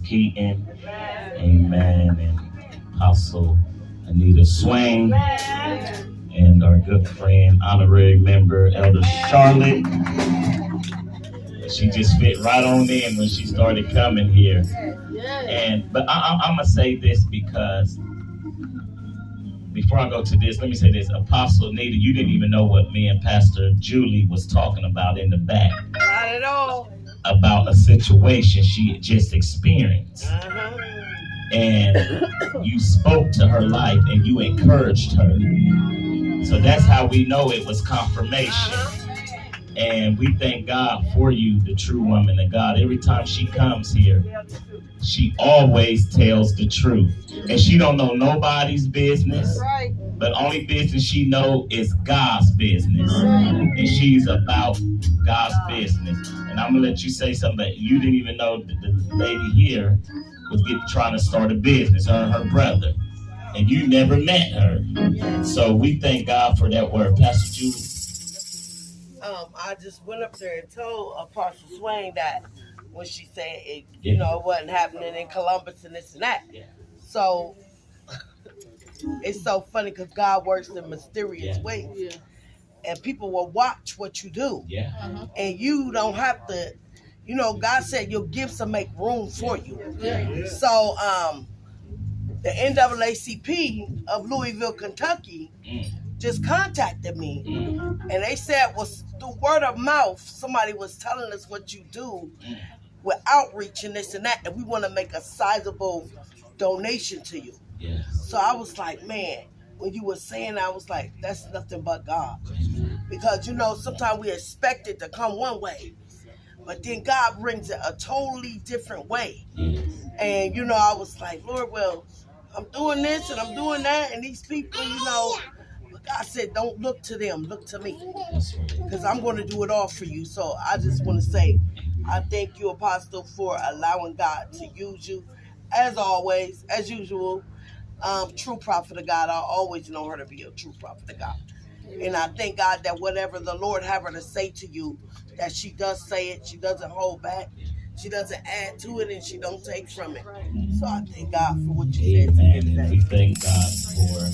Keaton. Amen. And Apostle Anita Swain. And our good friend, honorary member, Elder Charlotte. She just fit right on in when she started coming here. But I'm going to say this because before I go to this, let me say this. Apostle Anita, you didn't even know what me and Pastor Julie was talking about in the back. Not at all. About a situation she had just experienced. And you spoke to her life and you encouraged her. So that's how we know it was confirmation. And we thank God for you, the true woman of God. Every time she comes here, she always tells the truth. And she don't know nobody's business. But only business she know is God's business. And she's about God's business. And I'm going to let you say something that you didn't even know that the lady here was trying to start a business, her and her brother. And you never met her. So we thank God for that word. Pastor Julie. I just went up there and told Apostle Swain that when she said it, it wasn't happening in Columbus and this and that. So it's so funny because God works in mysterious ways. And people will watch what you do. And you don't have to, God said your gifts will make room for you. So the NAACP of Louisville, Kentucky just contacted me. And they said was through word of mouth, somebody was telling us what you do with outreach and this and that, and we want to make a sizable donation to you. So I was like, man, when you were saying, I was like, that's nothing but God. Because, sometimes we expect it to come one way, but then God brings it a totally different way. And, I was like, Lord, well, I'm doing this and I'm doing that, and these people, but God said, don't look to them, look to me, because I'm going to do it all for you. So I just want to say, I thank you, Apostle, for allowing God to use you, as always, as usual. True prophet of God. I always know her to be a true prophet of God. And I thank God that whatever the Lord have her to say to you, that she does say it. She doesn't hold back. She doesn't add to it, and she don't take from it. So I thank God for what you said to me today. And we thank God for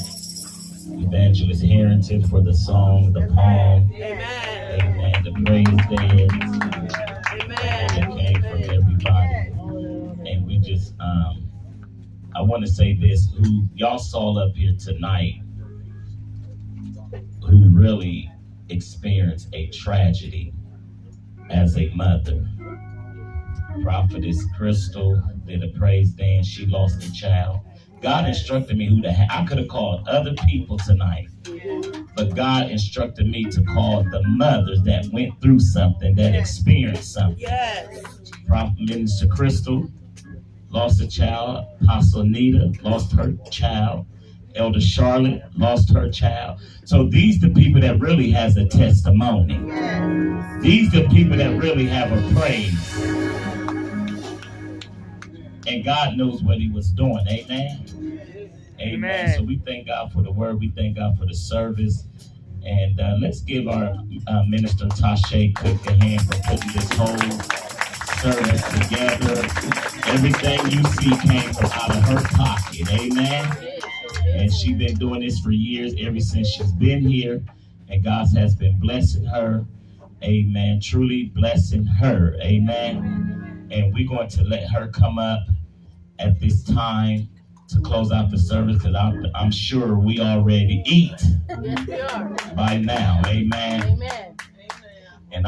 Evangelist Harrington for the song, the poem. Amen. The praise dance. That came from everybody. And we just, I want to say this, who y'all saw up here tonight, who really experienced a tragedy as a mother. Prophetess Crystal did a praise dance. She lost a child. God instructed me who to have. I could have called other people tonight, but God instructed me to call the mothers that went through something, that experienced something. Prophet Minister Crystal lost a child. Apostle Anita lost her child. Elder Charlotte lost her child. So these the people that really has a testimony. These the people that really have a praise. And God knows what he was doing. Amen. So we thank God for the word. We thank God for the service. And let's give our Minister Tasha Cook a hand for putting this whole service together. Everything you see came from out of her pocket. Amen. And she's been doing this for years, ever since she's been here. And God has been blessing her. Amen. Truly blessing her. Amen. And we're going to let her come up at this time to close out the service, because I'm sure we already eat by now. Amen.